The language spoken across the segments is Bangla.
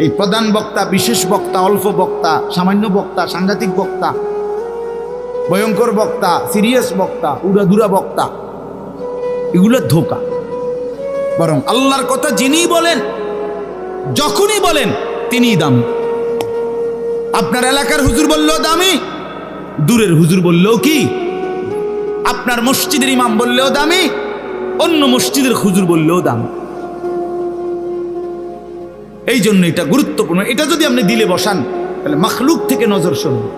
এই প্রধান বক্তা, বিশেষ বক্তা, অল্প বক্তা, সামান্য বক্তা, সাংঘাতিক বক্তা, ভয়ঙ্কর বক্তা, সিরিয়াস বক্তা, উড়াধুরা বক্তা, এগুলো ধোঁকা। বরং আল্লাহর কথা যিনি বলেন, যখনই বলেন, তিনিই দামি। আপনার এলাকার হুজুর বললেও দামি, দূরের হুজুর বললেও কি, আপনার মসজিদের ইমাম বললেও দামি, অন্য মসজিদের হুজুর বললেও দামি। এই জন্য এটা গুরুত্বপূর্ণ। এটা যদি আপনি দিলে বসান, তাহলে মাখলুক থেকে নজর সরবে।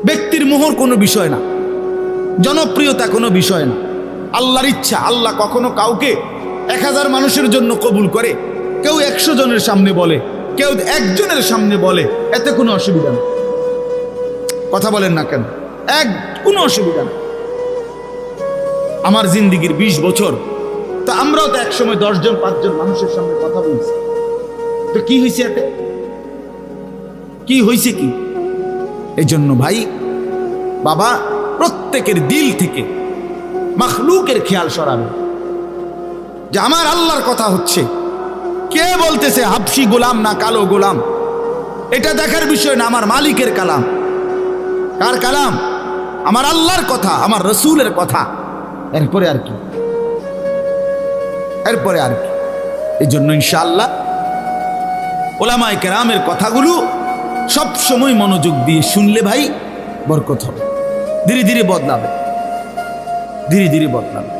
ব্যক্তির মোহর কোনো বিষয় না, জনপ্রিয়তা কোনো বিষয় না, আল্লাহর ইচ্ছা। আল্লাহ কখনো কাউকে 1000 মানুষের জন্য কবুল করে, কেউ 100 জনের সামনে বলে, কেউ 1 জনের সামনে বলে, এতে কোনো অসুবিধা নেই। কথা বলেন না কেন? কোনো অসুবিধা নেই। আমার জিন্দিগির 20 বছর, তো আমরাও তো একসময় 10 জন 5 জন মানুষের সামনে কথা বলছি। তো কি হয়েছে এতে? কি হয়েছে কি? এই জন্য ভাই বাবা, প্রত্যেকের দিল থেকে মাখলুকের খেয়াল সরাবে যে আমার আল্লাহর কথা হচ্ছে, কে বলতেছে, হাবশি গোলাম না কালো গোলাম, এটা দেখার বিষয় না। আমার মালিকের কালাম। কার কালাম? আমার আল্লাহর কথা, আমার রসুলের কথা। এরপরে আর কি? এরপরে আর কি? এই জন্য ইনশাআল্লাহ ওলামায়ে কেরামের কথাগুলো সব সময় মনোযোগ দিয়ে শুনলে ভাই বরকত হবে। ধীরে ধীরে বদলাবে, ধীরে ধীরে বদলাবে।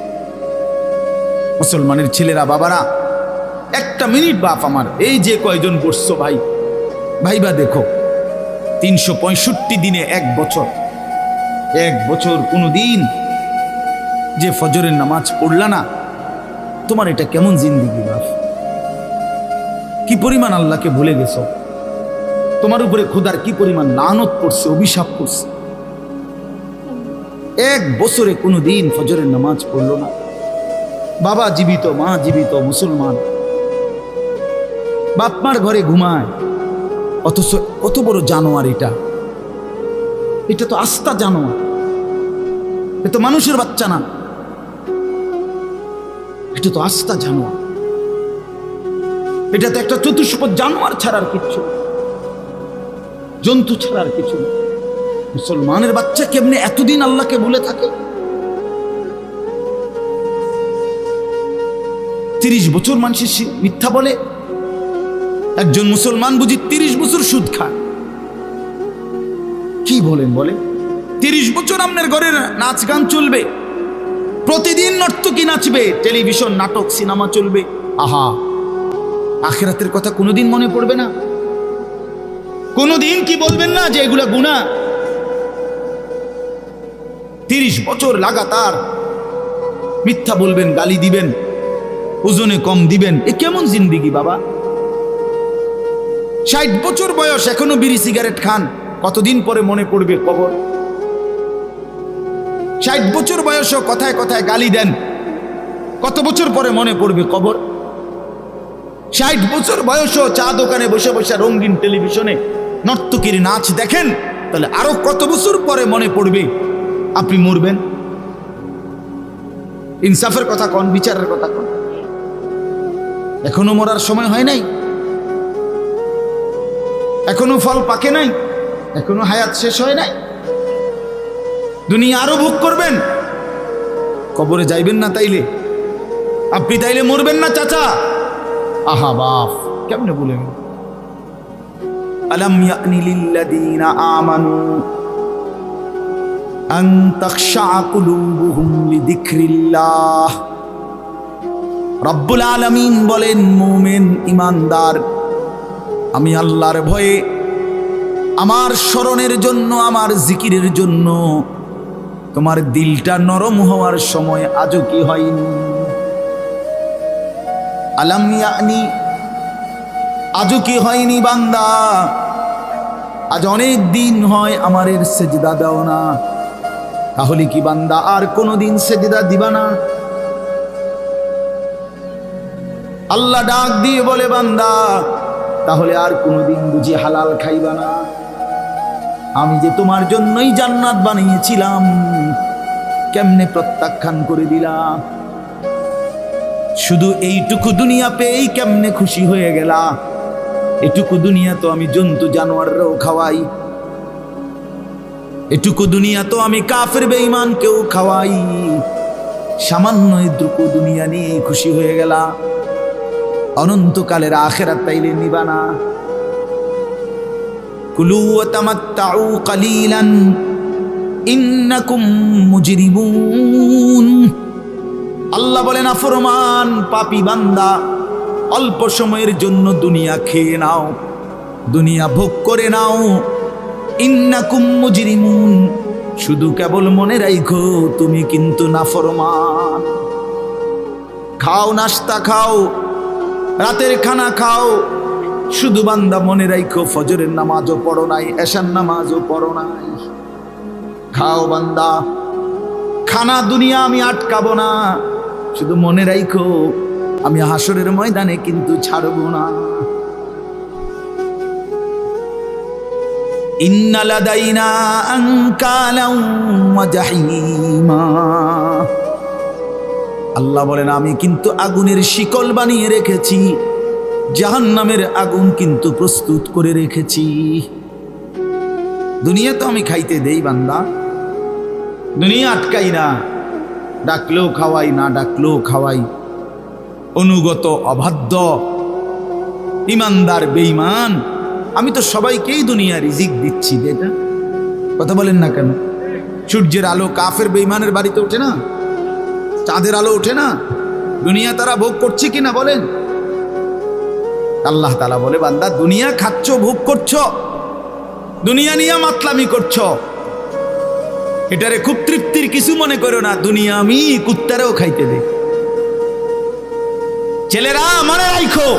মুসলমানের ছেলেরা, বাবারা, 1 মিনিট বাপ আমার, এই যে কয়জন বসছো ভাই, ভাইবা দেখো, 365 দিনে 1 বছর, 1 বছর কোনো দিন যে ফজরের নামাজ পড়লা না, তোমার এটা কেমন জিন্দিগি বাপ? কি পরিমাণ আল্লাহকে ভুলে গেছো? তোমার উপরে খোদার কি পরিমাণ লানত পড়ছে, অভিশাপ করছে। 1 বছরে কোনো দিন ফজরের নামাজ পড়লো না। বাবা জীবিত, মা জীবিত, মুসলমান, বাপ মার ঘরে ঘুমায়, অথচ কত বড় জানোয়ার এটা। এটা তো আস্তা জানোয়ার, এটা তো মানুষের বাচ্চা না, এটা তো আস্তা জানোয়ার। এটা তো একটা চতুষ্পদ জানোয়ার ছাড়ার কিচ্ছু, জন্তু ছাড়ার কিছু। মুসলমানের বাচ্চা কেমনে এতদিন আল্লাহকে ভুলে থাকে? 30 বছর মানুষের মিথ্যা বলে। একজন মুসলমান বুঝি 30 বছর সুদ খায়। কি বলেন? বলে 30 বছর আপনার ঘরে নাচ গান চলবে, প্রতিদিন নর্তকী নাচবে, টেলিভিশন, নাটক, সিনেমা চলবে। আহা, আখিরাতের কথা কোনোদিন মনে পড়বে না? কোনোদিন কি বলবেন না যে এগুলা গুনাহ? 30 বছর লাগাতার মিথ্যা বলবেন, গালি দিবেন, ওজনে কম দিবেন। এ কেমন জিন্দিগি বাবা? 60 বছর বয়স, এখনো বিড়ি সিগারেট খান, কতদিন পরে মনে পড়বে কবর? 60 বছর বয়সও কথায় কথায় গালি দেন, কত বছর পরে মনে পড়বে কবর? 60 বছর বয়সও চা দোকানে বসে বসে রঙিন টেলিভিশনে নর্তকীর নাচ দেখেন, তাহলে আরো কত বছর পরে মনে পড়বে আপনি মরবেন? ইনসাফের কথা কোন, বিচারের কথা কোন? এখনো মরার সময় হয় নাই, এখনো ফল পাকে নাই, এখনো হায়াত শেষ হয় নাই। দুনিয়া আরো ভোগ করবেন, কবরে যাইবেন না তাইলে? আপনি তাইলে মরবেন না চাচা? আহা বাপ, কেমনে বলেন? আলাম ইয়ানি লিল্লাযীনা আমানু আন তাখশা কুলুবুহুম লিযিকরিল্লাহ। রব্বুল আলামিন বলেন, মুমিন ঈমানদার, আমি আল্লাহর ভয়ে, আমার স্মরণের জন্য, আমার জিকিরের জন্য তোমার দিলটা নরম হওয়ার সময় আজও কি হয়নি? আলাম ইয়ানি, আজও কি হয়নি বান্দা? আজ অনেক দিন হয় আমারের সেজদা দাও না, তাহলে কি বান্দা আর কোনোদিন সেজদা দিবা না? আল্লাহ ডাক দিয়ে বলে, বান্দা তাহলে আর কোনোদিন বুঝি হালাল খাইবা না? আমি যে তোমার জন্যই জান্নাত বানিয়েছিলাম, কেমনে প্রত্যাখ্যান করে দিলাম? শুধু এইটুকু দুনিয়া পেয়েই কেমনে খুশি হয়ে গেলা? এটুকু দুনিয়া তো আমি জন্তু জানোয়াররাও খাওয়াই, এটুকু দুনিয়া তো আমি কাফের বেঈমানকেও খাওয়াই। সামান্য এটুকু দুনিয়া নিয়ে খুশি হয়ে গেলা, অনন্তকালের আখিরাত তাইলে নিবা না। কুলু ওয়া তামাত্তাউ কালিলান ইন্নাকুম মুজরিমুন। আল্লাহ বলেন, নাফরমান পাপী বান্দা, অল্প সময়ের জন্য দুনিয়া খেয়ে নাও, দুনিয়া ভোগ করে নাও। ইন্নাকুম মুজরিমুন, শুধু কেবল মনে রাখো তুমি কিন্তু নাফরমান। খাও, নাস্তা খাও, রাতের খানা খাও, শুধু বান্দা মনে রাখো ফজরের নামাজও পড়ো নাই, এশার নামাজও পড়ো নাই। খাও বান্দা, খানা দুনিয়া আমি আটকাবো না, শুধু মনে রাখো আমি হাসরের ময়দানে কিন্তু ছাড়বো না। ইন্না লাদাইনা আনকালাও ওয়া জাহিমা। আল্লাহ বলেন, আমি কিন্তু আগুনের শিকল বানিয়ে রেখেছি, জাহান্নামের আগুন কিন্তু প্রস্তুত করে রেখেছি। দুনিয়া তো আমি খাইতে দেই বান্দা, দুনিয়া আটকাই না, ডাকলেও খাওয়াই, না ডাকলেও খাওয়াই। অনুগত অবাধ্য ইমানদার বেঈমান আমি তো সবাইকেই দুনিয়া রিজিক দিচ্ছি। এটা কথা বলেন না কেন? সূর্যের আলো কাফের বেঈমানের বাড়িতে ওঠে না, চাঁদের আলো ওঠে না, দুনিয়া তারা ভোগ করছে কিনা বলেন? আল্লাহ তাআলা বলে, বান্দা দুনিয়া খাচ্ছ, ভোগ করছো, দুনিয়া নিয়ে মাতলামি করছো, এটারে খুব তৃপ্তির কিছু মনে করো না। দুনিয়া আমি কুত্তারেও খাইতে দেই। ছেলেরা মনে রাখো,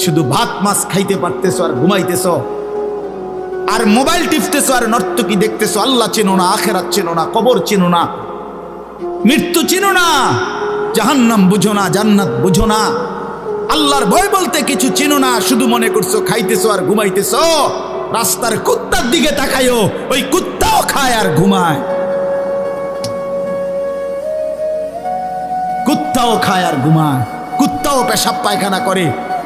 শুধু ভাত মাছ খাইতে পারতেছো আর ঘুমাইতেছো, আর মোবাইল টিপতেছো আর নর্তকী দেখতেছো। আল্লাহ চেনো না, আখিরাত চেনো না, কবর চেনো না, মৃত্যু চেনো না, জাহান্নাম বুঝো না, জান্নাত বুঝো না, আল্লাহর ভয় বলতে কিছু চেনো না। শুধু মনে করছো খাইতেছো আর ঘুমাইতেছো। রাস্তার কুত্তার দিকে তাকায়ও, ওই কুত্তাও খায় আর ঘুমায়, কুত্তাও খায় আর ঘুমায়, কুত্তাও পেশাব পায়খানা করে,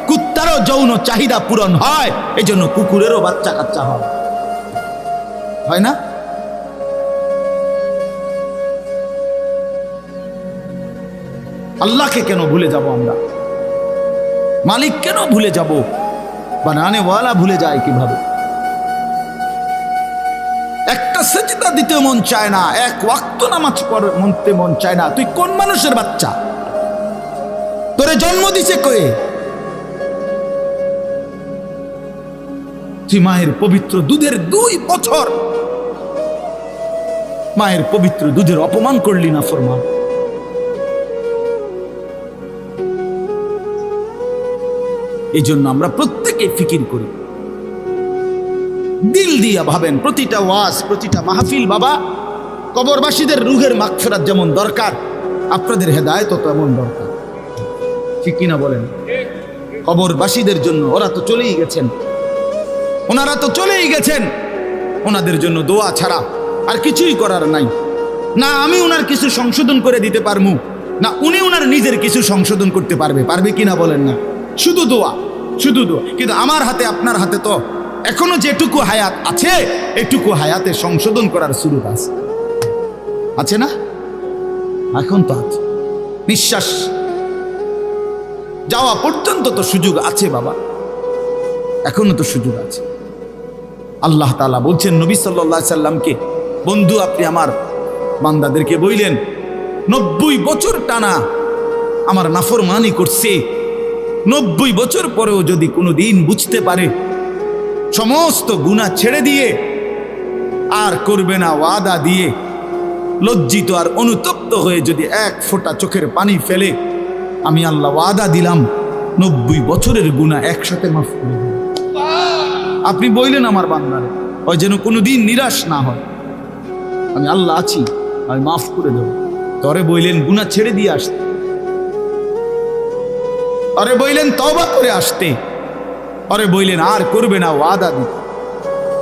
কুত্তারও যৌন চাহিদা পূরণ হয়, এই জন্য কুকুরেরও বাচ্চা কাচ্চা হয় না? আল্লাহকে কেন ভুলে যাব আমরা? মালিক কেন ভুলে যাব? বানানেওয়ালা ভুলে যায় কিভাবে? একটা সেজদা দিতে মন চায় না, এক ওয়াক্ত নামাজ পড়তে মন চায় না। তুই কোন মানুষের বাচ্চা? তোরে জন্ম দিছে কয়ে? তুই মায়ের পবিত্র দুধের 2 বছর মায়ের পবিত্র দুধের অপমান করলি না ফরমান। এই জন্য আমরা প্রত্যেকে ফিকির করি, দিল দিয়া ভাবেন। প্রতিটা ওয়াজ, প্রতিটা মাহফিল বাবা, কবরবাসীদের রুহের মাগফিরাত যেমন দরকার, আপনাদের হেদায়েতও তেমন দরকার। ঠিক কিনা বলেন? কবরবাসীদের জন্য, ওরা তো চলেই গেছেন, ওনারা তো চলেই গেছেন, ওনাদের জন্য দোয়া ছাড়া আর কিছুই করার নাই। না আমি ওনার কিছু সংশোধন করে দিতে পারবো, না উনি ওনার নিজের কিছু সংশোধন করতে পারবে কিনা বলেন না? শুধু দোয়া, শুধু দোয়া। কিন্তু আমার হাতে, আপনার হাতে তো এখনো যেটুকু হায়াত আছে, এটুকু হায়াতে সংশোধন করার সুযোগ আছে না? এখন তো আছে, নিঃশ্বাস যাওয়া পর্যন্ত তো সুযোগ আছে বাবা, এখনো তো সুযোগ আছে। আল্লাহ তাআলা বলছেন নবী সাল্লাল্লাহু আলাইহি সাল্লামকে, বন্ধু আপনি আমার বান্দাদেরকে বললেন 90 বছর টানা আমার নাফরমানি করছে, 90 বছর পরেও যদি কোনো দিন বুঝতে পারে, সমস্ত গুনাহ ছেড়ে দিয়ে আর করবে না ওয়াদা দিয়ে, লজ্জিত আর অনুতপ্ত হয়ে যদি এক ফোঁটা চোখের পানি ফেলে, আমি আল্লাহ ওয়াদা দিলাম 90 বছরের গুনাহ একসাথে মাফ করে দেব। আপনি বললেন আমার বান্দারে, ওই যেন কোনোদিন নিরাশ না হয়, আমি আল্লাহ আছি, আমি মাফ করে দেব। তরে বললেন গুনাহ ছেড়ে দিয়ে আসতে, আরে বললেন তওবা করে আসতে, আরে বললেন আর করবে না ওয়াদা দিতে।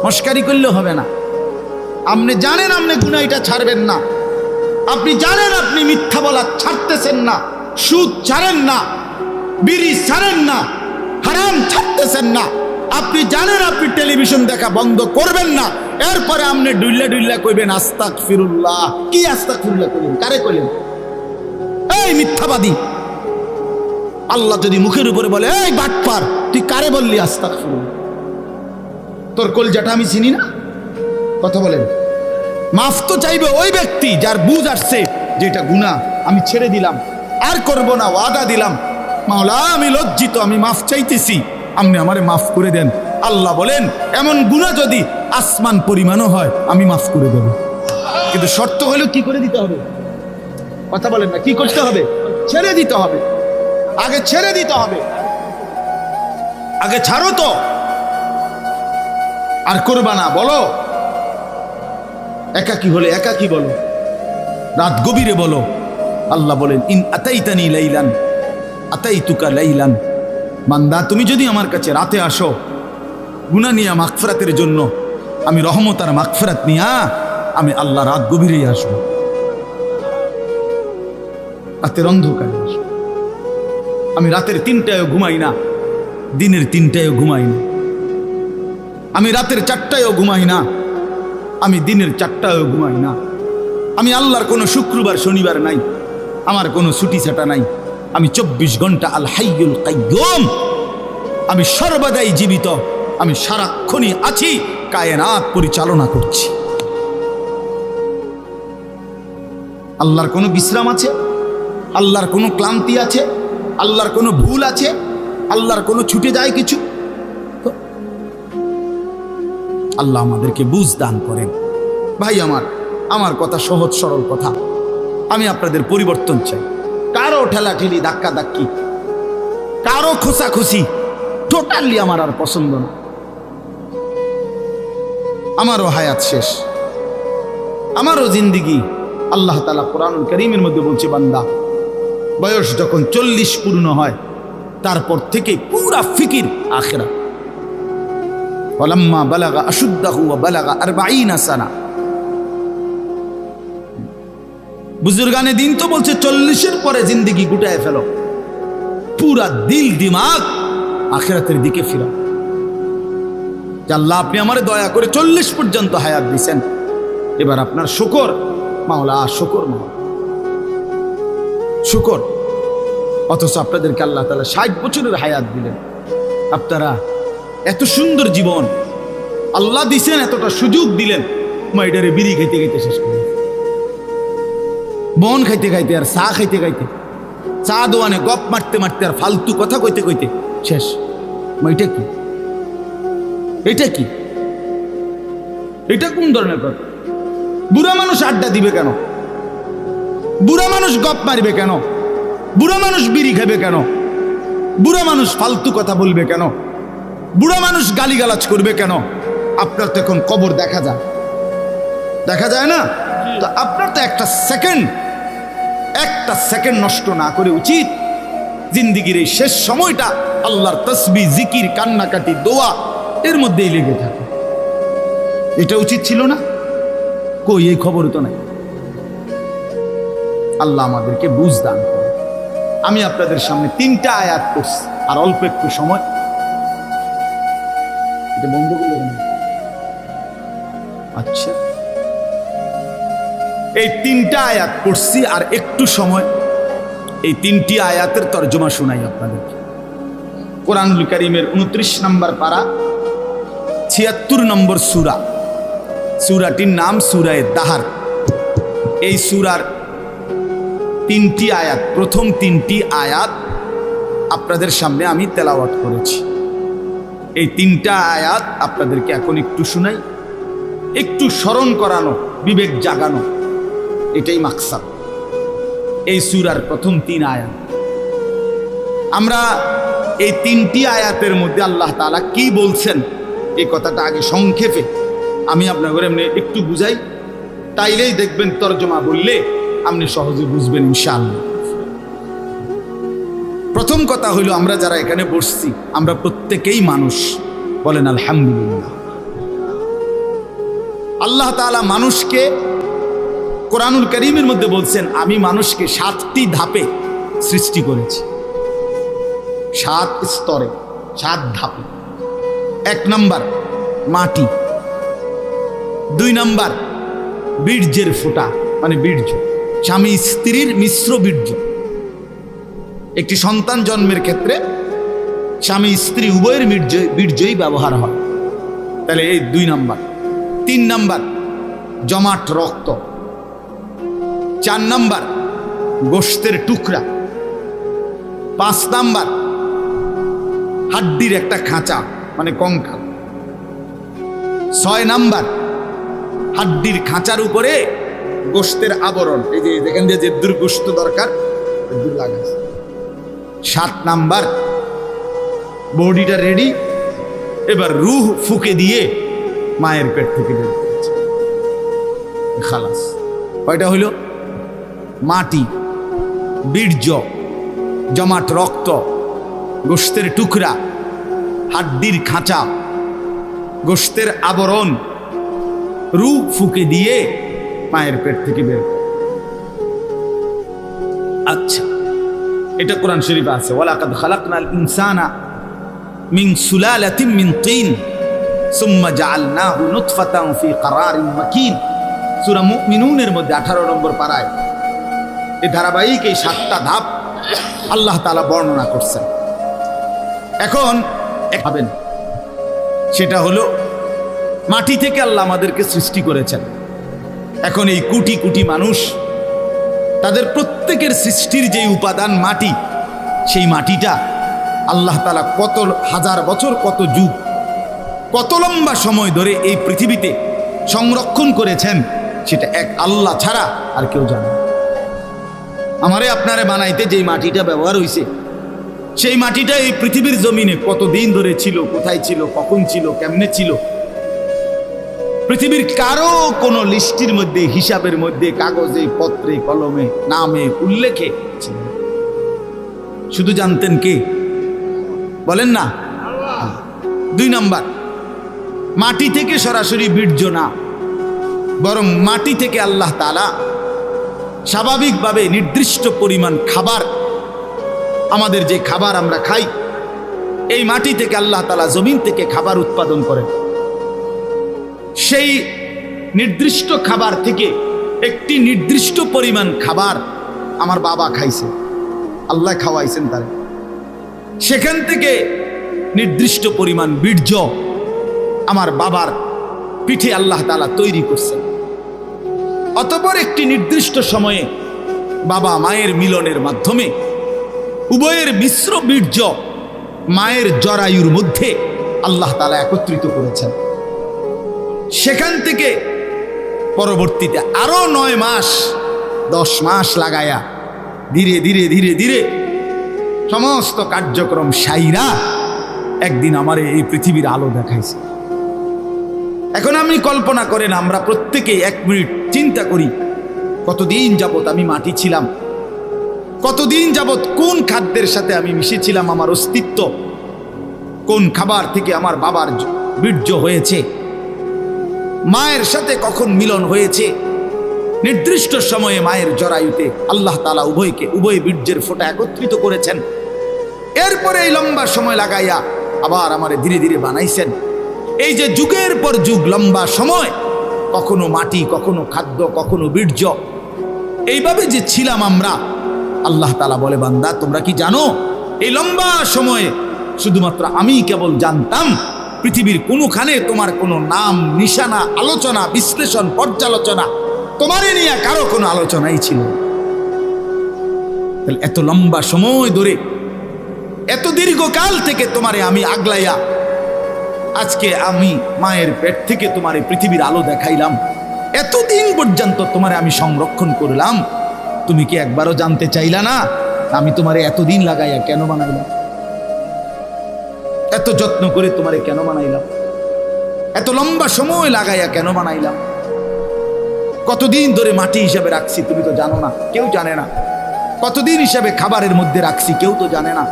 মস্কারি করলে হবে না। আপনি জানেন আপনি গুনাহ এটা ছাড়বেন না, আপনি জানেন আপনি মিথ্যা বলা ছাড়তেছেন না, সুদ ছাড়েন না, বিড়ি ছাড়েন না, হারাম ছাড়তেছেন না, আপনি জানেন আপনি টেলিভিশন দেখা বন্ধ করবেন না, এরপরে আপনি ডুইল্লা ডুইল্লা কইবেন আস্তাগফিরুল্লাহ। কি আস্তাগফিরুল্লাহ কইলেন? কারে কইলেন? এই মিথ্যাবাদী! আল্লাহ যদি মুখের উপরে বলে এই বাটপার, তুই কারে বললি আস্তাগফিরুল্লাহ? তোর কলজাটা আমি চিনি না? কথা বলেন। মাফ তো চাইবে ওই ব্যক্তি যার বুঝ আসছে যে এটা গুনাহ, আমি ছেড়ে দিলাম, আর করব না, ওয়াদা দিলাম। মাওলা আমি লজ্জিত, আমি মাফ চাইতেছি, আপনি আমারে মাফ করে দেন। আল্লাহ বলেন এমন গুনাহ যদি আসমান পরিমাণও হয় আমি মাফ করে দেব, কিন্তু শর্ত হলো কি করে দিতে হবে? কথা বলেন না, কি করতে হবে? ছেড়ে দিতে হবে, আগে ছেড়ে দিতে হবে, আগে ছাড়ো তো, আর করবা না। বলো একাকী হলে একাকী বলো, রাত গভীরে বলো। আল্লাহ বলেন ইন আতাইতানি লাইলান আতাইতুকা লাইলান, বান্দা তুমি যদি আমার কাছে রাতে আসো গুনাহ নিয়া মাগফিরাতের জন্য, আমি রহমত আর মাগফিরাত নিয়া আমি আল্লাহ রাত গভীরেই আসবো, রাতের অন্ধকারে আসবো। আমি রাতের 3টায়ও ঘুমাই না, দিনের 3টায়ও ঘুমাই না, আমি রাতের 4টায়ও ঘুমাই না, আমি দিনের 4টায়ও ঘুমাই না। আমি আল্লাহর কোনো শুক্রবার শনিবার নাই, আমার কোনো ছুটি ছাটা নাই। আমি 24 ঘন্টা আল হাইয়ুল কাইয়ুম, আমি সর্বদাই জীবিত, আমি সারাক্ষণই আছি, কায়নাত পরিচালনা করছি। আল্লাহর কোনো বিশ্রাম আছে? আল্লাহর কোনো ক্লান্তি আছে? আল্লাহর কোনো ভুল আছে? আল্লাহর কোনো ছুটে যায় কিছু? আল্লাহ আমাদেরকে বুঝ দান করেন। ভাই আমার কথা সহজ সরল কথা, আমি আপনাদের পরিবর্তন চাই। কারো ঠেলাঠেলি ধাক্কা ধাক্কি, কারো খোঁচাখুচি টোটালি আমার আর পছন্দ না। আমারও হায়াত শেষ, আমারও জিন্দিগি। আল্লাহ তাআলা কোরআনুল কারীমের মধ্যে বলছে, বান্দা বয়স যখন 40 পূর্ণ হয় তারপর থেকে পুরা ফিকির আখিরাত। ওয়ালাম্মা বালাগা আশুদ্দাহু ওয়া বালাগা 40 সানা। বুজুর্গানে দিন তো বলছে 40-এর পরে জিন্দিগি গুটায় ফেলো, পুরা দিল দিমাগ আখিরাতের দিকে ফিরাও। আল্লাহ আপনি আমারে দয়া করে 40 পর্যন্ত হায়াত দিয়েছেন, এবার আপনার শুকর মাওলা, শুকর মাওলা, শুকর। অথচ আপনাদেরকে আল্লাহ তাআলা 60 বছরের হায়াত দিলেন। আপনারা এত সুন্দর জীবন আল্লাহ দিছেন, এতটা সুযোগ দিলেন, মাইডারে বিড়ি খাইতে খাইতে শেষ করে, বন খাইতে খাইতে আর চা খাইতে খাইতে, চা দোয়ানে গপ মারতে মারতে আর ফালতু কথা কইতে কইতে শেষ। এটা কি? এটা কি? এটা কোন ধরনের কথা? বুড়া মানুষ আড্ডা দিবে কেন? বুড়া মানুষ গপ মারবে কেন? বুড়া মানুষ বিড়ি খাবে কেন? বুড়া মানুষ ফালতু কথা বলবে কেন? বুড়া মানুষ গালিগালাজ করবে কেন? আপনার তো এখন কবর দেখা যায়, দেখা যায় না? তো আপনার তো একটা সেকেন্ড নষ্ট না করে উচিত জিন্দিগির এই শেষ সময়টা আল্লাহর তসবিহ, জিকির, কান্নাকাটি, দোয়া এর মধ্যেই লেগে থাকে। এটা উচিত ছিল না? কই, এই খবর তো নাই। আল্লাহ আমাদেরকে বুঝ দান করে। আমি আপনাদের সামনে 3টা আয়াত পড়ছি, আর অল্প একটু সময়। এটা বন্ধ করলে আচ্ছা, এই 3টা আয়াত পড়ছি আর একটু সময়, এই 3টি আয়াতের তর্জমা শোনাই আপনাদেরকে। কোরআনুল কারীমের 29 নম্বর পারা, 76 নম্বর সূরা। সূরাটির নাম সূরায়ে দাহার। এই সূরার 3টি আয়াত, প্রথম 3টি আয়াত আপনাদের সামনে আমি তেলাওয়াত করেছি। এই 3টা আয়াত আপনাদেরকে এখন একটু শোনাই, একটু স্মরণ করানো, বিবেক জাগানো, এটাই মাকসাদ এই সূরার প্রথম 3 আয়াত। আমরা এই 3টি আয়াতের মধ্যে আল্লাহ তাআলা কি বলছেন এই কথাটা আগে সংক্ষেপে আমি আপনাদের এমনি একটু বুঝাই, তাইলেই দেখবেন তরজমা বললে আপনি সহজে বুঝবেন ইনশাআল্লাহ। প্রথম কথা হইল, আমরা যারা এখানে বসছি আমরা প্রত্যেকেই মানুষ, বলেন আলহামদুলিল্লাহ। আল্লাহ তাআলা মানুষকে কোরআনুল কারীমের মধ্যে বলছেন, আমি মানুষকে 7টি ধাপে সৃষ্টি করেছি, 7 স্তরে। 7 ধাপে। 1 নাম্বার মাটি, 2 নাম্বার বীর্যের ফোঁটা মানে বীর্য, স্বামী স্ত্রীর মিশ্র বীর্য। একটি সন্তান জন্মের ক্ষেত্রে স্বামী স্ত্রী উভয়ের বীর্যই ব্যবহার হয়, তাহলে এই 2 নাম্বার। 3 নাম্বার জমাট রক্ত। 4 নাম্বার গোশতের টুকরা। 5 নাম্বার হাড্ডির একটা খাঁচা মানে কঙ্কাল। 6 নাম্বার হাড্ডির খাঁচার উপরে গোশতের আবরণ, এই যে যেখান দিয়ে যে দুর্গোশত দরকার লাগাচ্ছে। 7 নাম্বার বডিটা রেডি, এবার রূহ ফুকে দিয়ে মায়ের পেট থেকে বের করেছে, খালাস। কয়টা হইল? মাটি, বীর্য, জমাট রক্ত, গোশতের টুকরা, হাড্ডির খাঁচা, গোশতের আবরণ, রূহ ফুকে দিয়ে মায়ের পেট থেকে বের। আচ্ছা, এটা কোরআন শরীফে আছে, ওয়ালাকাদ খালাকনাল ইনসানা মিন সুলালাতিন মিন তিন সুম্মা জাআলনাহু নুতফাতান ফি ক্বারারিন মাকিন। সূরা মুমিনুনের মধ্যে 18 নম্বর পারায় এই ধারাবাহিক এই 7টা ধাপ আল্লাহ তাআলা বর্ণনা করছেন। এখন ভাবেন, সেটা হলো মাটি থেকে আল্লাহ আমাদেরকে সৃষ্টি করেছেন। এখন এই কোটি কোটি মানুষ, তাদের প্রত্যেকের সৃষ্টির যে উপাদান মাটি, সেই মাটিটা আল্লাহ তাআলা কত হাজার বছর, কত যুগ, কত লম্বা সময় ধরে এই পৃথিবীতে সংরক্ষণ করেছেন, সেটা এক আল্লাহ ছাড়া আর কেউ জানে না। আমারে আপনারে বানাইতে যেই মাটিটা ব্যবহার হয়েছে, সেই মাটিটা এই পৃথিবীর জমিনে কতদিন ধরে ছিল, কোথায় ছিল, কখন ছিল, কেমনে ছিল, পৃথিবীর কারো কোনো লিস্টির মধ্যে, হিসাবের মধ্যে, কাগজে, পত্রে, কলমে, নামে, উল্লেখে ছিল। শুধু জানতেন কে? বলেন না। 2 নাম্বার, মাটি থেকে সরাসরি বীর্য না, বরং মাটি থেকে আল্লাহ তাআলা স্বাভাবিকভাবে নির্দিষ্ট পরিমাণ খাবার, আমাদের যে খাবার আমরা খাই, এই মাটি থেকে আল্লাহ তাআলা জমিন থেকে খাবার উৎপাদন করেন। সেই নির্দিষ্ট খাবার থেকে একটি নির্দিষ্ট পরিমাণ খাবার আমার বাবা খাইছে, আল্লাহ খাওয়াইছেন তার, সেখান থেকে নির্দিষ্ট পরিমাণ বীর্য আমার বাবার পিঠে আল্লাহ তাআলা তৈরি করছেন। অতঃপর একটি নির্দিষ্ট সময়ে বাবা মায়ের মিলনের মাধ্যমে উভয়ের মিশ্র বীর্য মায়ের জরায়ুর মধ্যে আল্লাহ তাআলা একত্রিত করেছেন। সেখান থেকে পরবর্তীতে আরো 9 মাস 10 মাস লাগায়া ধীরে ধীরে ধীরে ধীরে সমস্ত কার্যক্রম সাইরা একদিন আমার এই পৃথিবীর আলো দেখাইছে। এখন আমি কল্পনা করেন, আমরা প্রত্যেকে 1 মিনিট চিন্তা করি, কতদিন যাবত আমি মাটি ছিলাম, কতদিন যাবত কোন খাদ্যের সাথে আমি মিশেছিলাম, আমার অস্তিত্ব কোন খাবার থেকে আমার বাবার বীর্য হয়েছে, মায়ের সাথে কখন মিলন হয়েছে। নির্দিষ্ট সময়ে মায়ের জরায়ুতে আল্লাহ তাআলা উভয় বীর্যের ফোঁটা একত্রিত করেছেন। এরপরে এই লম্বা সময় লাগাইয়া আবার আমারে ধীরে ধীরে বানাইছেন। এই যে যুগের পর যুগ লম্বা সময়, কখনো মাটি, কখনো খাদ্য, কখনো বীর্য, এইভাবে যে ছিলাম আমরা, আল্লাহ তাআলা বলে, বান্দা তোমরা কি জানো, এই লম্বা সময়ে শুধুমাত্র আমি কেবল জানতাম, পৃথিবীর কোনোখানে তোমার কোনো নাম, নিশানা, আলোচনা, বিশ্লেষণ, পর্যালোচনা, তোমারে নিয়ে কারো কোনো আলোচনাই ছিল না। তাহলে এত লম্বা সময় ধরে, এত দীর্ঘকাল থেকে তোমারে আমি আগলাইয়া আজকে আমি মায়ের পেট থেকে তোমারে পৃথিবীর আলো দেখাইলাম, এতদিন পর্যন্ত তোমারে আমি সংরক্ষণ করলাম, তুমি কি একবারও জানতে চাইলা না আমি তোমারে এতদিন লাগাইয়া কেন বানাইলাম, এত যত্ন করে তোমারে কেন বানাইলাম, এত লম্বা সময় লাগাইয়া কেন বানাইলাম, কতদিন ধরে মাটি হিসাবে রাখছি তুমি তো জানো না, কেউ জানে না, কতদিন হিসাবে খাবারের মধ্যে রাখছি কেউ তো জানে না।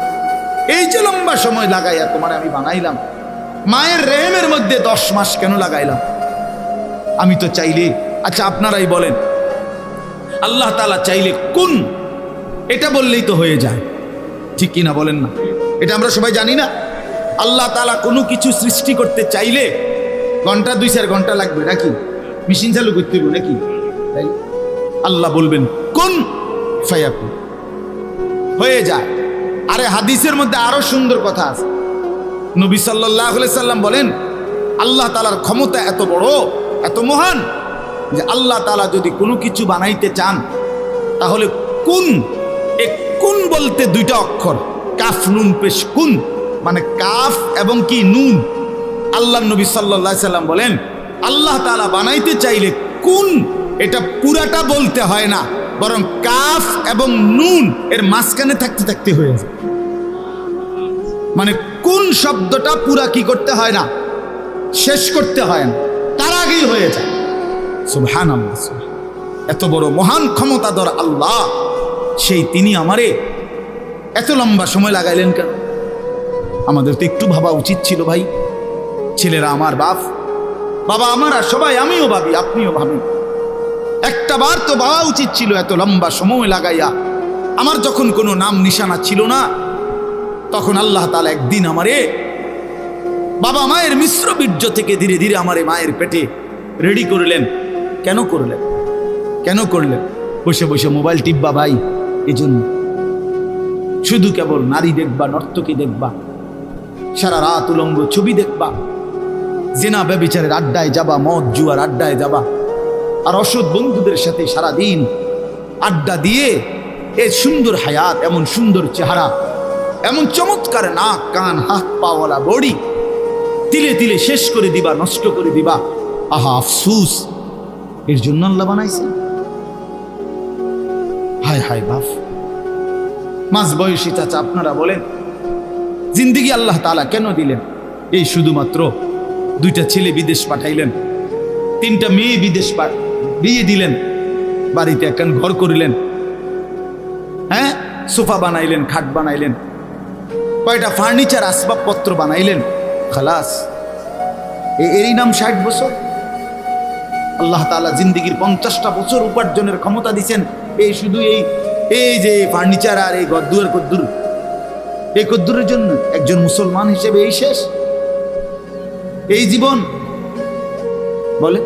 এই যে লম্বা সময় লাগাইয়া তোমারে আমি বানাইলাম, মায়ের রেহেমের মধ্যে 10 মাস কেন লাগাইলাম আমি তো চাইলে, আচ্ছা আপনারাই বলেন, আল্লাহ তাআলা চাইলে কোন, এটা বললেই তো হয়ে যায়, ঠিক কিনা বলেন না? এটা আমরা সবাই জানি না। আল্লাহ তাআলা কোনো কিছু সৃষ্টি করতে চাইলে ঘন্টা 2-4 ঘন্টা লাগবে নাকি? মেশিন চালু করতে হবে নাকি? তাই আল্লাহ বলবেন কুন ফায়াকুন, হয়ে যায়। আরে হাদিসের মধ্যে আরো সুন্দর কথা আছে। নবী সাল্লাল্লাহু আলাইহি সাল্লাম বলেন আল্লাহ তাআলার ক্ষমতা এত বড়, এত মহান যে আল্লাহ তাআলা যদি কোনো কিছু বানাইতে চান তাহলে কুন, এই কুন বলতে 2টা অক্ষর, কাফ নুন পেশ, কুন মানে কাফ এবং কি নুন। আল্লাহ নবী সাল্লাল্লাহু আলাইহি সাল্লাম বলেন আল্লাহ তাআলা বানাইতে চাইলে কুন এটা পুরাটা বলতে হয় না, বরং কাফ এবং নুন এর মাঝখানে থাকতে থাকতে হয়ে যায়। মানে কোন শব্দটা পুরা কি করতে হয় না, শেষ করতে হয় না, তার আগেই হয়ে যায়। সুবহানাল্লাহ, এত বড় মহান ক্ষমতাধর আল্লাহ, সেই তিনি আমারে এত লম্বা সময় লাগাইলেন কেন? আমাদের তো একটু ভাবা উচিত ছিল ভাই। ছেলেরা আমার বাবা আমার, আর সবাই, আমিও ভাবি, আপনিও ভাবেন, একটা বার তো ভাবা উচিত ছিল এত লম্বা সময় লাগাইয়া। আমার যখন কোনো নাম নিশানা ছিল না, তখন আল্লাহ তাআলা একদিন আমারে বাবা মায়ের মিশ্র বীর্য থেকে ধীরে ধীরে আমারে মায়ের পেটে রেডি করলেন। কেন করলেন? কেন করলেন? বসে বসে মোবাইল টিপবা ভাই? এই জন্য শুধু কেবল নারী দেখবা, নর্তকী দেখবা, সারা রাত উলঙ্গ ছবি দেখবা, জেনা ব্যভিচারের আড্ডায় যাবা, মদ জুয়ার আড্ডায় যাবা, আর অসৎ বন্ধুদের সাথে সারাদিন আড্ডা দিয়ে এই সুন্দর হায়াত, এমন সুন্দর চেহারা, এমন চমৎকার নাক কান হাত পাওয়ালা বডি তিলে তিলে শেষ করে দিবা, নষ্ট করে দিবা। আহা আফসুস, এর জন্য আল্লাহ বানাইছে? হায় হায় বাপ, মাঝ বয়সী চাচা আপনারা বলেন জিন্দিগি আল্লাহ তাআলা কেন দিলেন? এই শুধুমাত্র 2টা ছেলে বিদেশ পাঠাইলেন, 3টা মেয়ে বিদেশ বিয়ে দিলেন, বাড়িতে একখান ঘর করিলেন, হ্যাঁ সোফা বানাইলেন, খাট বানাইলেন, কয়টা ফার্নিচার আসবাবপত্র বানাইলেন, খালাস। এরই নাম 60 বছর? আল্লাহ তাআলা জিন্দিগির 50টা বছর উপার্জনের ক্ষমতা দিচ্ছেন এই শুধু এই যে ফার্নিচার আর এই গদ্দুর কদ্দুর, এই কদ্দুরের জন্য? একজন মুসলমান হিসেবে এই শেষ, এই জীবন? বলে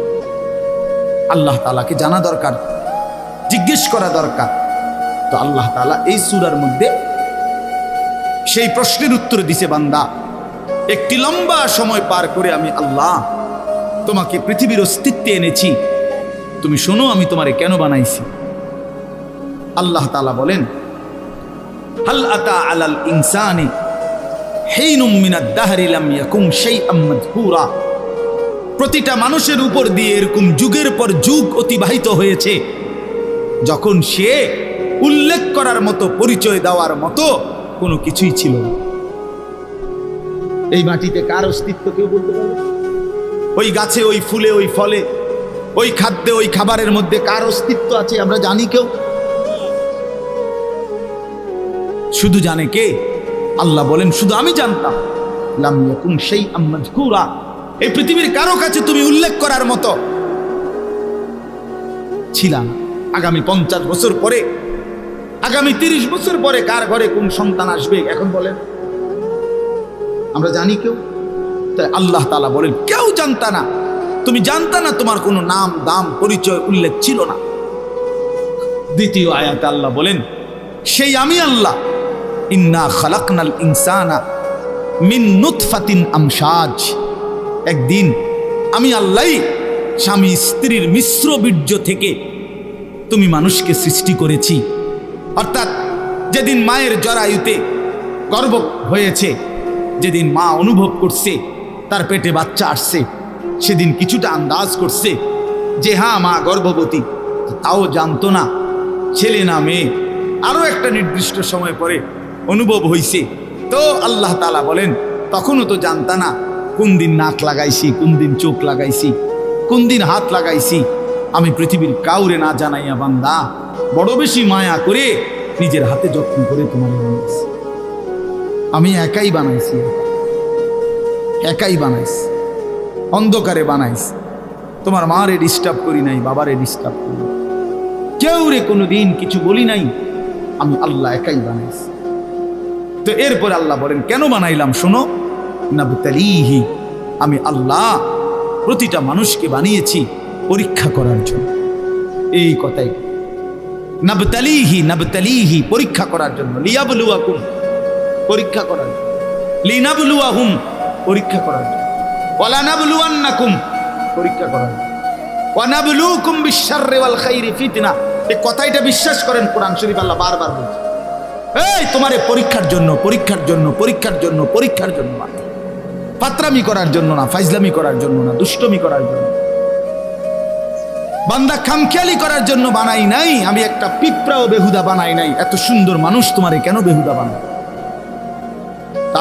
আল্লাহ তাআলাকে জানা দরকার, জিজ্ঞেস করা দরকার। তো আল্লাহ তাআলা এই সূরার মধ্যে সেই প্রশ্নের উত্তর দিছে, বান্দা একটি লম্বা সময় পার করে আমি আল্লাহ তোমাকে পৃথিবীর অস্তিত্বে এনেছি, তুমি শোনো আমি তোমারে কেন বানাইছি। আল্লাহ তাআলা বলেন হাল আতা আলাল ইনসানি হিনুম মিনাদ দাহরি লাম ইয়াকুম শাইআম মাযকুরা। প্রতিটা মানুষের উপর দিয়ে এরকম যুগের পর যুগ অতিবাহিত হয়েছে যখন সে উল্লেখ করার মতো, পরিচয় দেওয়ার মতো কোনো কিছুই ছিল না। এই মাটিতে কার অস্তিত্ব কেউ বলতে পারবে? ওই গাছে, ওই ফুলে, ওই ফলে, ওই খাদ্যে, ওই খাবারের মধ্যে কার অস্তিত্ব আছে আমরা জানি কেউ? শুধু জানে কে? আল্লাহ বলেন শুধু আমি জানতাম। লাম ইয়াকুন শাইআম মাযকুরা, এই পৃথিবীর কারো কাছে তুমি উল্লেখ করার মতো ছিলাম। আগামী 50 বছর পরে, আগামী 30 বছর পরে কার ঘরে কোন সন্তান আসবে এখন বলেন? আমরা জানি কেউ? তাই আল্লাহ তাআলা বলেন কেউ জানতা না, তুমি জানতা না, তোমার কোনো নাম দাম পরিচয় উল্লেখ ছিল না। দ্বিতীয় আয়াতে আল্লাহ বলেন সেই আমি আল্লাহ, ইন্না খালাকনাল ইনসানা মিন নুতফাতিন আমশাজ। একদিন আমি আল্লাহই স্বামী স্ত্রীর মিশ্র বীর্য থেকে তুমি মানুষকে সৃষ্টি করেছি। অর্থাৎ যেদিন মায়ের জরায়ুতে গর্ভ হয়েছে, যেদিন মা অনুভব করছে তার পেটে বাচ্চা আসছে, সেদিন কিছুটা আন্দাজ করছে যে হ্যাঁ মা গর্ভবতী, তাও জানতো না ছেলে না মেয়ে। আরো একটা নির্দিষ্ট সময় পরে অনুভব হইছে, তো আল্লাহ তাআলা বলেন তখনও তো জানতা না কোন দিন নাক লাগাইছি, কোন দিন চোখ লাগাইছি, কোন দিন হাত লাগাইছি। আমি পৃথিবীর কাউরে না জানাইয়া বান্দা বড় বেশি মায়া করে নিজের হাতে যত্ন করে তোমার বানাইছি। আমি একাই বানাইছি, একাই বানাইছি, অন্ধকারে বানাইছি। তোমার মারে ডিস্টার্ব করি নাই, বাবারে ডিস্টার্ব করি নাই, কেউ রে কোনোদিন কিছু বলি নাই, আমি আল্লাহ একাই বানাইছি। তো এরপরে আল্লাহ বলেন কেন বানাইলাম শোনো, নাবতালিহি, আমি আল্লাহ প্রতিটা মানুষকে বানিয়েছি পরীক্ষা করার জন্য। এই কথাই নাবতালিহি, নাবতালিহি পরীক্ষা করার জন্য, লিয়াবলুয়াকুম পরীক্ষা করার জন্য, লিনাবলুয়াহুম পরীক্ষা করার জন্য, ওয়ালা নাবলুয়ান্নাকুম পরীক্ষা করার জন্য, ওয়া নাবলুকুম বিশ-শাররি ওয়াল খাইরি ফিতনা। এই কথাটা বিশ্বাস করেন, কোরআন শরীফ আল্লাহ বারবার বলছে, এই তোমারে পরীক্ষার জন্য, পরীক্ষার জন্য, পরীক্ষার জন্য, পরীক্ষার জন্য, ফাতরামি করার জন্য না, ফাইজলামি করার জন্য না, দুষ্টমি করার জন্য। বান্দা খামখেয়ালি করার জন্য বানাই নাই, আমি একটা পিঁপড়াও বেহুদা বানাই নাই। এত সুন্দর মানুষ তোমারে কেন বেহুদা বানায়?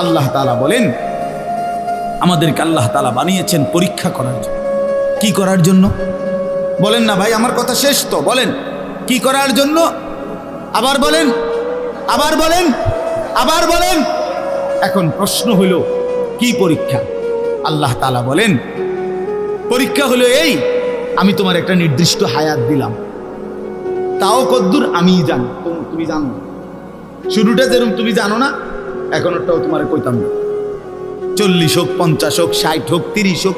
আল্লাহ তাআলা বলেন, আমাদেরকে আল্লাহ তাআলা বানিয়েছেন পরীক্ষা করার জন্য। কি করার জন্য বলেন না ভাই? আমার কথা শেষ তো, বলেন কি করার জন্য? আবার বলেন, আবার বলেন, আবার বলেন। এখন প্রশ্ন হলো কি পরীক্ষা? আল্লাহ তাআলা বলেন পরীক্ষা হলো এই, আমি তোমার একটা নির্দিষ্ট হায়াত দিলাম, তাও কদ্দুর আমি জানি, তুমি জানো না। শুরুটা যেরকম তুমি জানো না, এখনটাও তোমার কইতাম না। 40 হোক, 50 হোক, 60 হোক, 30 হোক,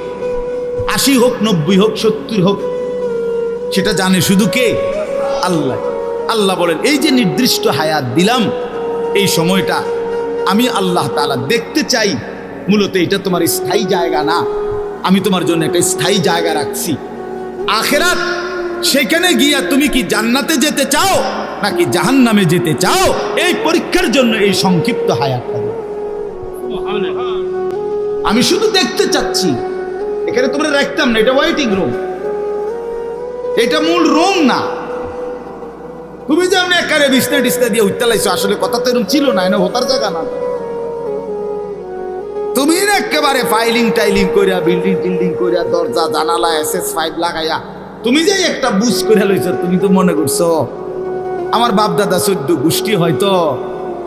80 হোক, 90 হোক, 70 হোক, সেটা জানে শুধু কে? আল্লাহ। আল্লাহ বলেন এই যে নির্দিষ্ট হায়াত দিলাম, এই সময়টা আমি আল্লাহ তাআলা দেখতে চাই। মূলত এটা তোমার স্থায়ী জায়গা না, আমি তোমার জন্য একটা স্থায়ী জায়গা রাখছি আখিরাত। সেখানে গিয়া তুমি কি জান্নাতে যেতে চাও নাকি জাহান্নামে যেতে চাও, এই পরীক্ষার জন্য এই সংক্ষিপ্ত হায়াতটা আমি শুধু দেখতে চাচ্ছি। এখানে তোমরা রাখতাম না, এটা ওয়েটিং রুম, এটা মূল রুম না। তুমি যে আমি একারে বিছনা টিছনা দিয়ে উঠতে লাইছো, আসলে কথা তো এরকম ছিল না, এটা হতার জায়গা না। তুমি একেবারে ফাইলিং টাইলিং করিয়া, বিল্ডিং টিল্ডিং করিয়া, দরজা জানালা SS5 লাগাইয়া তুমি যে একটা বুঝ করে লইছ, তুমি তো মনে করছো আমার বাপ দাদা 14 গোষ্ঠী হয়তো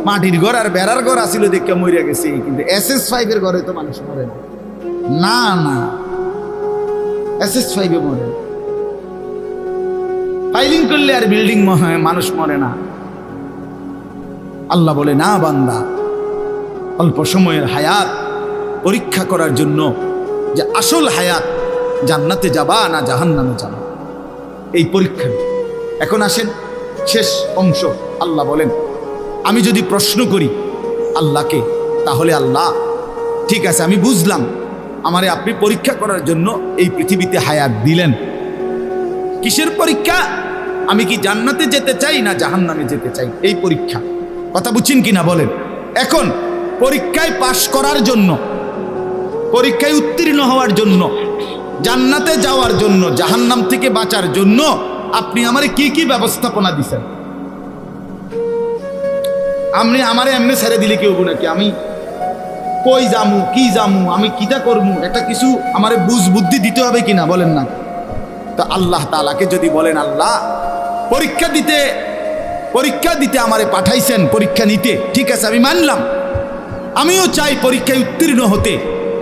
মাটির ঘর আর বেড়ার ঘর আসিল দেখে মরিয়া গেছে, কিন্তু SS5 এর ঘরে তো মানুষ মরে না। না, SS5 এ মরে। ফাইলিং করলে আর বিল্ডিং মানুষ মরে না। আল্লাহ বলে না বান্দা, অল্প সময়ের হায়াত পরীক্ষা করার জন্য, যে আসল হায়াত জান্নাতে যাবা না জাহান্নামে যাবা, এই পরীক্ষা। এখন আসেন শেষ অংশ। আল্লাহ বলেন আমি যদি প্রশ্ন করি আল্লাহকে, তাহলে আল্লাহ ঠিক আছে আমি বুঝলাম, আমারে আপনি পরীক্ষা করার জন্য এই পৃথিবীতে হায়াত দিলেন। কিসের পরীক্ষা? আমি কি জান্নাতে যেতে চাই না জাহান্নামে যেতে চাই, এই পরীক্ষা। কথা বুঝছেন কিনা বলেন? এখন পরীক্ষায় পাশ করার জন্য, পরীক্ষায় উত্তীর্ণ হওয়ার জন্য, জান্নাতে যাওয়ার জন্য, জাহান্নাম থেকে বাঁচার জন্য আপনি আমারে কি কি ব্যবস্থাপনা দিছেন? আপনি আমারে এমনি ছেড়ে দিলে কেউ নাকি আমি কই যামু, কি যামু, আমি কিটা করবো, একটা কিছু আমারে বুঝ বুদ্ধি দিতে হবে কিনা বলেন না? তো আল্লাহ তাআলাকে যদি বলেন আল্লাহ পরীক্ষা দিতে আমারে পাঠাইছেন, পরীক্ষা নিতে, ঠিক আছে আমি মানলাম, আমিও চাই পরীক্ষায় উত্তীর্ণ হতে,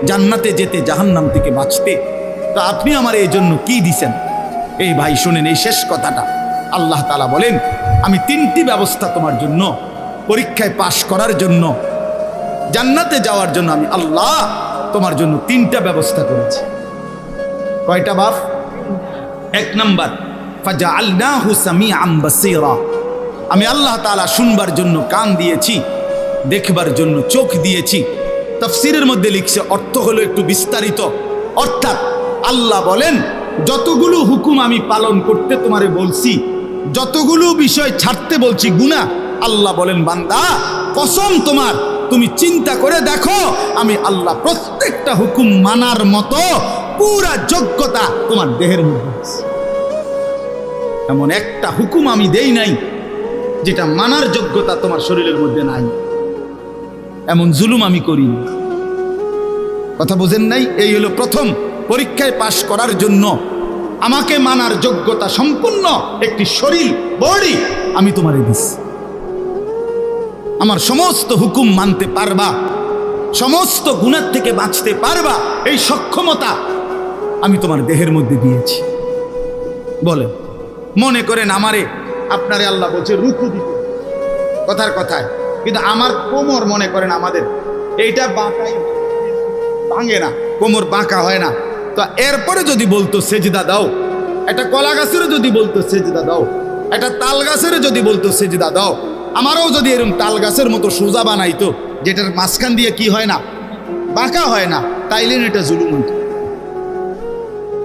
জান্নাতে যেতে, জাহান্নাম থেকে বাঁচতে। তো আপনি আমার এই জন্য কি দিছেন? এই ভাই শুনেন এই শেষ কথাটা। আল্লাহ তাআলা বলেন আমি 3টি ব্যবস্থা তোমার জন্য, পরীক্ষায় পাশ করার জন্য, জান্নাতে যাওয়ার জন্য আমি আল্লাহ তোমার জন্য 3টা ব্যবস্থা করেছি। কয়টা বাপ? 1 নাম্বার ফাজআলনাহু সামিআন বাসীরা, আমি আল্লাহ তাআলা শুনবার জন্য কান দিয়েছি, দেখবার জন্য চোখ দিয়েছি। তাফসীরের মধ্যে লিখছে, অর্থ হলো একটু বিস্তারিত, অর্থাৎ আল্লাহ বলেন যতগুলো হুকুম আমি পালন করতে তোমারে বলছি, যতগুলো বিষয় ছাড়তে বলছি গুনাহ, আল্লাহ বলেন বান্দা কসম তোমার, তুমি চিন্তা করে দেখো আমি আল্লাহ প্রত্যেকটা হুকুম মানার মতো পুরা যোগ্যতা তোমার দেহের মধ্যে আছে। এমন একটা হুকুম আমি দেই নাই যেটা মানার যোগ্যতা তোমার শরীরের মধ্যে নাই, এমন জুলুম আমি করি। কথা বোঝেন নাই? এই হলো প্রথম, পরীক্ষায় পাশ করার জন্য আমাকে মানার যোগ্যতা সম্পূর্ণ একটি শরীর, বডি আমি তোমারে দিছি। আমার সমস্ত হুকুম মানতে পারবা, সমস্ত গুনাহ থেকে বাঁচতে পারবা, এই সক্ষমতা আমি তোমার দেহের মধ্যে দিয়েছি। বলে মনে করেন আমারে আপনারে আল্লাহ বলছে রুকু দিতে, কথার কথায়, কিন্তু আমার কোমর মনে করেন আমাদের এইটা বাঁকাই, ভাঙে না, কোমর বাঁকা হয় না। তো এরপরে যদি বলতো সেজদা দাও, একটা কলা গাছেরও যদি বলতো সেজদা দাও, একটা তাল গাছেরও যদি বলতো সেজদা দাও, আমারও যদি এরকম তাল গাছের মতো সোজা বানাইতো, যেটার মাঝখান দিয়ে কি হয় না, বাঁকা হয় না, তাইলেন এটা জুলুম হইতো,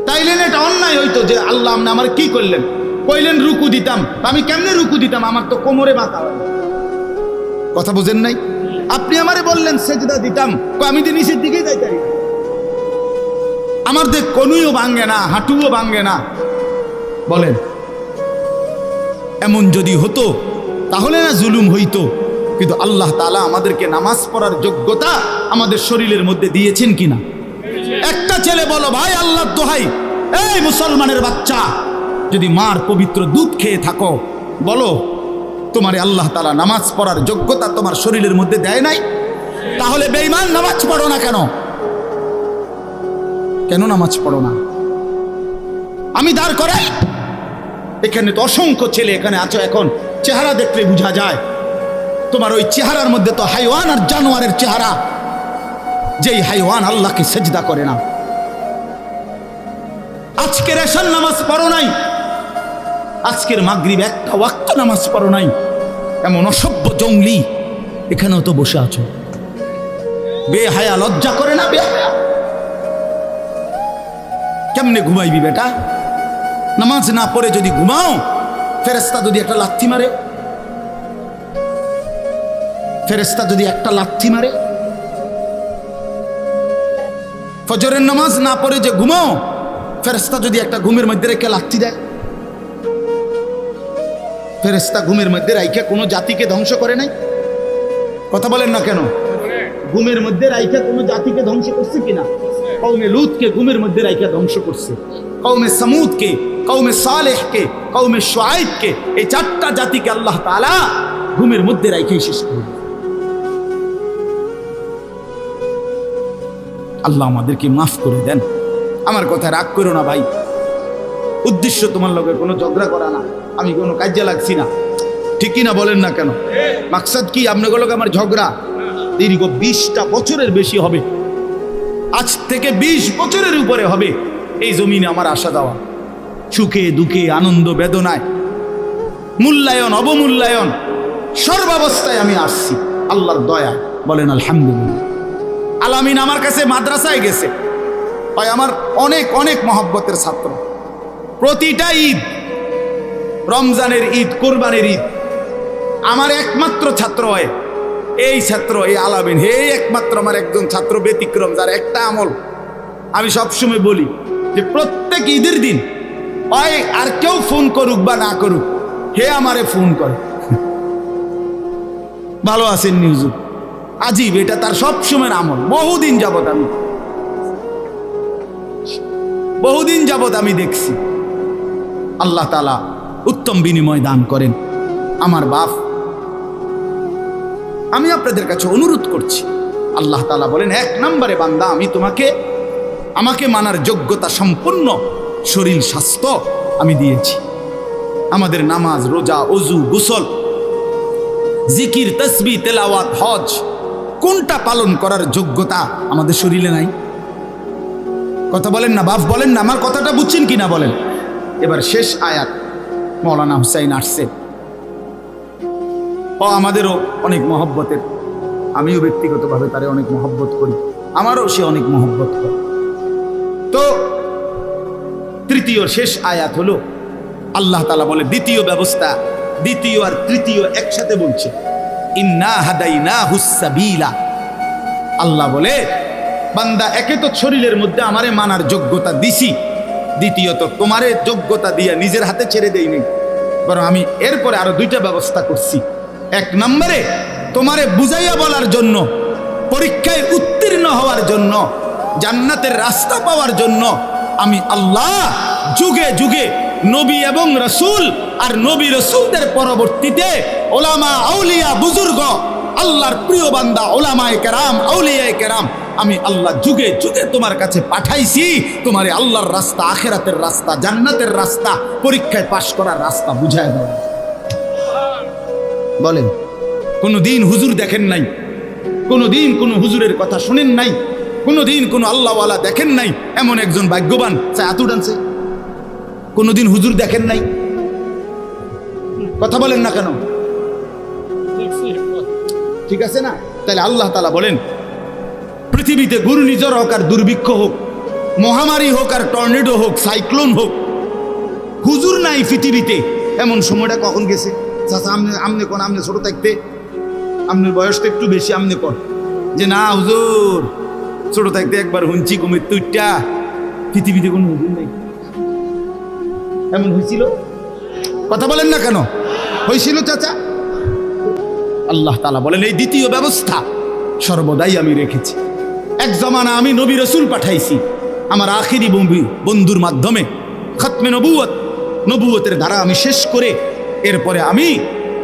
তাইলেন এটা অন্যায় হইতো। যে আল্লাহ আপনি আমার কি করলেন, কইলেন রুকু দিতাম, আমি কেমনে রুকু দিতাম, আমার তো কোমরে বাঁকা হয়। কথা বুঝেন নাই? আপনি আমারে বললেন সেজদা দিতাম, আমি তো নিচের দিকেই যাইতাম, আমার দেখ কনুইও ভাঙ্গে না, হাঁটুও ভাঙ্গে না। বলেন এমন যদি হতো তাহলে না জুলুম হইতো। কিন্তু আল্লাহ তাআলা আমাদেরকে নামাজ পড়ার যোগ্যতা আমাদের শরীরের মধ্যে দিয়েছেন কিনা? একটা ছেলে বলো ভাই আল্লাহর দোহাই, এই মুসলমানের বাচ্চা, যদি মার পবিত্র দুধ খেয়ে থাকো, বলো তোমারে আল্লাহ তাআলা নামাজ পড়ার যোগ্যতা তোমার শরীরের মধ্যে দেয় নাই? তাহলে বেঈমান নামাজ পড়ো না কেন? কেন নামাজ পড়ো না? আমি দাঁড় করাই, এখানে তো অসংখ্য ছেলে এখানে আছো, এখন চেহারা দেখলে বোঝা যায় তোমার ওই চেহারার মধ্যে তো হাইওয়ান আর জানোয়ারের চেহারা। যেই হাইওয়ান আল্লাহকে সেজদা করে না। আজকের এশার নামাজ পড়ো নাই, আজকের মাগরিব একটা ওয়াক্ত নামাজ পড়ো নাই, এমন অসভ্য জঙ্গলি এখানেও তো বসে আছো। বেহায়া, লজ্জা করে না? বেহায়া কেমনে ঘুমাইবি বেটা? নামাজ না পড়ে যদি ঘুমাও, ফেরেশতা যদি একটা লাথি মারে, ফেরেশতা যদি একটা লাথি মারে, ফজরের নামাজ না পড়ে যে ঘুমাও, ফেরেশতা যদি একটা ঘুমের মধ্যে রেখে লাথি দেয়। ফেরেশতা ঘুমের মধ্যে রাইখা কোনো জাতিকে ধ্বংস করে নাই? কথা বলেন না কেন? ঘুমের মধ্যে রাইখা কোনো জাতিকে ধ্বংস করছে কিনা? কওমে লুতকে ঘুমের মধ্যে রাইখা ধ্বংস করছে, কওমে সামুদকে, কওমে সালেহকে, কওমে শুআইবকে, এই চারটা জাতিকে আল্লাহ তাআলা ঘুমের মধ্যে রাইখাই শেষ করে। আল্লাহ আমাদেরকে মাফ করে দেন। আমার কথা রাগ করো না ভাই, উদ্দেশ্য তোমার লগে কোনো ঝগড়া করা না, আমি কোনো কাজে লাগছি না, ঠিক কিনা বলেন না কেন? মাকসাদ কি আপনাদের লগে আমার ঝগড়া? দীর্ঘ 20টা বছরের বেশি হবে, আজ থেকে 20 বছরের উপরে হবে এই জমিনে আমার আসা যাওয়া, সুখে দুঃখে আনন্দ বেদনায়, মূল্যায়ন অবমূল্যায়ন, সর্বাবস্থায় আমি আসছি আল্লাহর দয়া। বলেন আলহামদুলিল্লাহ। আলামিন আমার কাছে মাদ্রাসায় গেছে, হয় আমার অনেক অনেক মহব্বতের ছাত্র। প্রতিটা ঈদ, রমজানের ঈদ, কোরবানির ঈদ, আমার একমাত্র ছাত্র হয় এই ছাত্র, এই আলামিন, হে একমাত্র আমার একজন ছাত্র ব্যতিক্রম, যার একটা আমল আমি সবসময় বলি যে প্রত্যেক ঈদের দিন হয় আর কেউ ফোন করুক বা না করুক, হে আমারে ফোন করে, ভালো আছেন নিউজ, আজীব, এটা তার সবসময়ের আমল। বহুদিন যাবত আমি দেখছি। আল্লাহ তাআলা উত্তম বিনিময় দান করেন। আমার বাপ, আমি আপনাদের কাছে অনুরোধ করছি, আল্লাহ তাআলা বলেন 1 নম্বরে বান্দা আমি আমাকে মানার যোগ্যতা সম্পন্ন শরীর স্বাস্থ্য আমি দিয়েছি। আমাদের নামাজ, রোজা, ওযু, গোসল, জিকির, তাসবিহ, তেলাওয়াত, হজ, কোনটা পালন করার যোগ্যতা আমাদের শরীরে নাই? কথা বলেন না বাপ, বলেন না, আমার কথাটা বুঝছেন কিনা বলেন? এবার শেষ আয়াত মৌলানা হুসাইন আসছে, ও আমাদেরও অনেক মহব্বতের, আমিও ব্যক্তিগতভাবে তারে অনেক মহব্বত করি, আমারও সে অনেক মহব্বত করে। তো তৃতীয় শেষ আয়াত হলো আল্লাহ তাআলা বলে, দ্বিতীয় ব্যবস্থা, দ্বিতীয় আর তৃতীয় একসাথে বলছে, ইন্না হাদাইনাহুস সাবিলা। আল্লাহ বলে বান্দা, একে তো শরীরের মধ্যে আমারে মানার যোগ্যতা দিছি, দ্বিতীয়ত তোমারে যোগ্যতা দিয়ে নিজের হাতে ছেড়ে দেইনি, বরং আমি এরপরে আরো 2টা ব্যবস্থা করছি। 1 নম্বরে তোমারে বুঝাইয়া বলার জন্য, পরীক্ষায় উত্তীর্ণ হওয়ার জন্য, জান্নাতের রাস্তা পাওয়ার জন্য আমি আল্লাহ যুগে যুগে নবী এবং রাসূল আর নবী রাসূলদের পরবর্তীতে ওলামা, আউলিয়া, বুজুর্গ, আল্লাহর প্রিয় বান্দা, ওলামায়ে কেরাম, আউলিয়ায়ে কেরাম, আমি আল্লাহ যুগে যুগে তোমার কাছে পাঠাইছি, তোমারে আল্লাহর রাস্তা, আখিরাতের রাস্তা, জান্নাতের রাস্তা, পরীক্ষায় পাশ করার রাস্তা বুঝায় দাও। বলেন, কোনদিন হুজুর দেখেন নাই? কোনদিন কোন হুজুরের কথা শুনেন নাই? কোনোদিন কোনো আল্লাহওয়ালা দেখেন নাই এমন একজন ভাগ্যবান চায়াতু ডান্সে? কোনোদিন হুজুর দেখেন নাই? কথা বলেন না কেন? ঠিক আছে না? তাহলে আল্লাহ তাআলা বলেন, পৃথিবীতে ঘূর্ণিঝড় হোক আর দুর্ভিক্ষ হোক, মহামারী হোক আর টর্নেডো হোক, সাইক্লোন হোক, হুজুর নাই পৃথিবীতে, এমন সময়টা কখন গেছে? চাচা আমনে কোন, আমনে ছোট থাকতে, আপনার বয়সটা একটু বেশি, আমনে কোন যে না হুজুর ছোট থাকতে একবার হুঁচি কুমির তুইটা, পৃথিবীতে কোনো হুজুর নেই, এমন হয়েছিল? কথা বলেন না কেন? হয়েছিল চাচা? আল্লাহ তাআলা বলেন, এই দ্বিতীয় ব্যবস্থা সর্বদাই আমি রেখেছি। এক জমানা আমি নবী রাসূল পাঠাইছি আমার আখিরি বন্ধুর মাধ্যমে, খতমে নবুয়ত, নবুয়তের ধারা আমি শেষ করে এরপরে আমি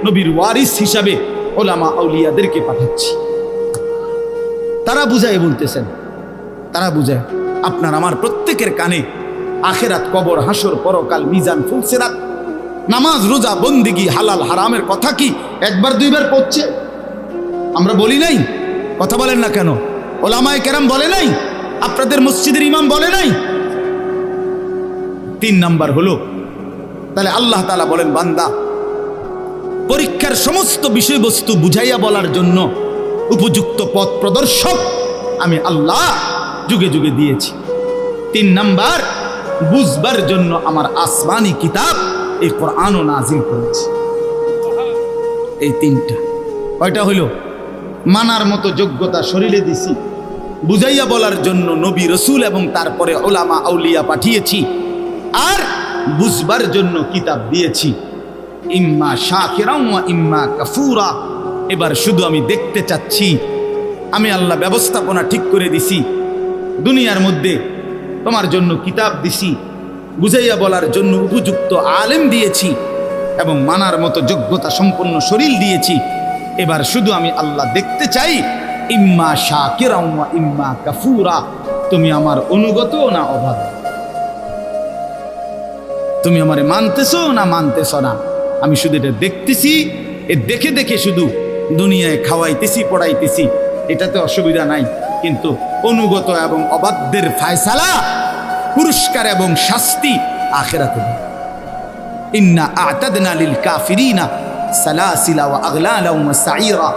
নবীর ওয়ারিস হিসাবে ওলামা আউলিয়াদেরকে পাঠাচ্ছি। তারা বুঝায় বলতেছেন, তারা বুঝায়। আপনার আমার প্রত্যেকের কানে আখেরাত, কবর, হাসর, পরকাল, মিজান, ফুলসিরাত, নামাজ, রোজা, বন্দেগী, হালাল হারামের কথা কি একবার দুইবার পড়ছে? আমরা বলি নাই? কথা বলেন না কেন? ওলামায়ে কেরাম বলে নাই? আপনাদের মসজিদের ইমাম বলে নাই? 3 নাম্বার হলো, তাহলে আল্লাহ তাআলা বলেন, বান্দা পরীক্ষার সমস্ত বিষয়বস্তু বুঝাইয়া বলার জন্য উপযুক্ত পথ প্রদর্শক আমি আল্লাহ যুগে যুগে দিয়েছি। 3 নাম্বার, বুঝবার জন্য আমার আসমানি কিতাব এই কোরআনও নাজিল করেছি। এই 3টা কয়টা হইল? মানার মতো যোগ্যতা শরীরে দিছি, বুঝাইয়া বলার জন্য নবী রাসূল এবং তারপরে ওলামা আউলিয়া পাঠিয়েছি, আর বুঝবার জন্য কিতাব দিয়েছি। ইম্মা শাকিরা ওয়া ইম্মা কাফুরা। এবার শুধু আমি দেখতে চাচ্ছি, আমি আল্লাহ ব্যবস্থাপনা ঠিক করে দিছি, দুনিয়ার মধ্যে তোমার জন্য কিতাব দিছি, বুঝাইয়া বলার জন্য উপযুক্ত আলেম দিয়েছি এবং মানার মতো যোগ্যতা সম্পন্ন শরীর দিয়েছি। এবার শুধু আমি আল্লাহ দেখতে চাই, ইম্মা শাকিরা ওয়া ইম্মা কাফুরা, তুমি আমার অনুগত না অবাধ্য, তুমি আমারে মানতেছো না মানতেছো না। আমি শুধু এটা দেখতেছি, এ দেখে দেখে শুধু দুনিয়ায় খাওয়াইতেছি, পড়াইতেছি, এটাতে অসুবিধা নাই, কিন্তু অনুগত এবং অবাধ্যের ফায়সালা, পুরস্কার এবং শাস্তি আখিরাতে। ইন্না আ'তাদনা লিল কাফিরিনা সালাসিলা ওয়া আগলালা ওয়া সাইরা।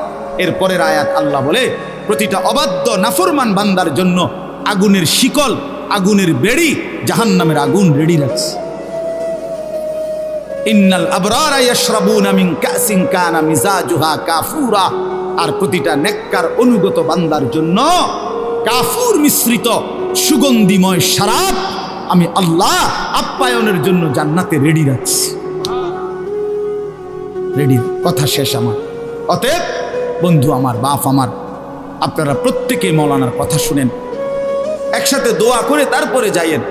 এর পরের আয়াত আল্লাহ বলে, প্রতিটা অবাধ্য নাফরমান বান্দার জন্য আগুনের শিকল, আগুনের বেড়ি, জাহান্নামের আগুন রেডি রাখছে। ইন্নাল আবরারা ইয়াশরাবুনা মিন কাসিন কানা মিজাজুহা কাফুরা। আর প্রতিটা নেককার অনুগত বান্দার জন্য কাফুর মিশ্রিত সুগন্ধিময় শরাব আমি আল্লাহ আপ্যায়নের জন্য জান্নাতে রেডি রাখছি। রেডি, কথা শেষ আমার। অতএব বন্ধু আমার, বাপ আমার, আপনারা প্রত্যেকেই মৌলানার কথা শুনেন, একসাথে দোয়া করে তারপরে যাইয়েন।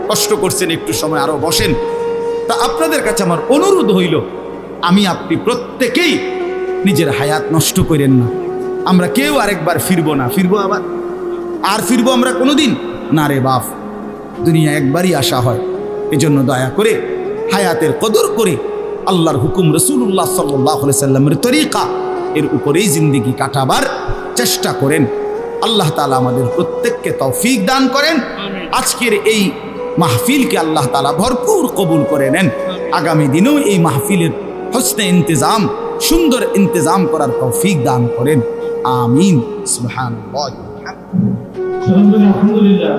কষ্ট করছেন, একটু সময় আরো বসেন। তা আপনাদের কাছে আমার অনুরোধ হইল, আমি আপনি প্রত্যেকেই নিজের হায়াত নষ্ট করেন না। আমরা কেউ আরেকবার ফিরবো না, ফিরবো আবার আর ফিরবো আমরা কোনোদিন না রে বাপ, দুনিয়া একবারই আসা হয়। এজন্য দয়া করে হায়াতের কদর করে আল্লাহর হুকুম, রাসূলুল্লাহ সাল্লাল্লাহু আলাইহি সাল্লামের তরিকা, এর উপরেই জিন্দেগি কাটাবার চেষ্টা করেন। আল্লাহ তাআলা আমাদের প্রত্যেককে তৌফিক দান করেন। আজকের এই মাহফিলকে আল্লাহ তাআলা ভরপুর কবুল করে নেন। আগামী দিনেও এই মাহফিলের হসনে ইন্তজাম, সুন্দর ইন্তজাম করার তৌফিক দান করেন। আমিন। সুবহানাল্লাহ। আলহামদুলিল্লাহ।